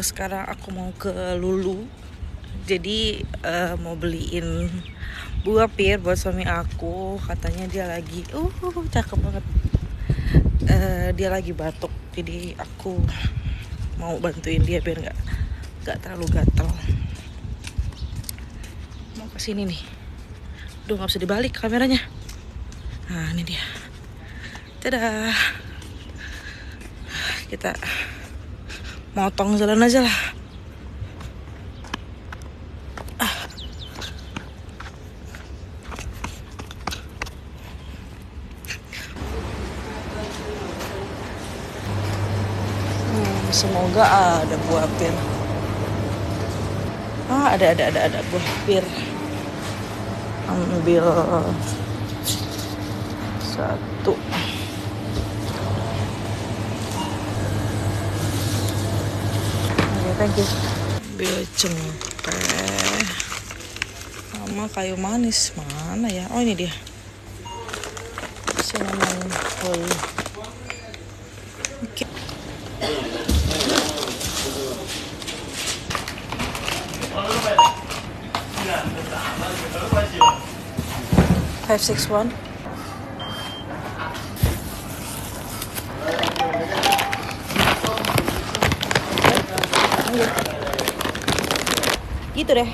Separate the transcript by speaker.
Speaker 1: Sekarang aku mau ke Lulu. Jadi mau beliin buah pir buat suami aku. Katanya dia lagi cakep banget. Dia lagi batuk. Jadi aku mau bantuin dia biar nggak terlalu gatel. Mau ke sini nih. Duh, nggak bisa dibalik kameranya. Nah, ini dia. Dadah. Kita motong jalan aja lah. Semoga ada buah pir. Ada buah pir. Ambil satu. Oke, thank you. Ambil cengkeh sama kayu manis. Mana ya? Oh, ini dia. Cinnamon roll. Oke. 561. Gitu deh.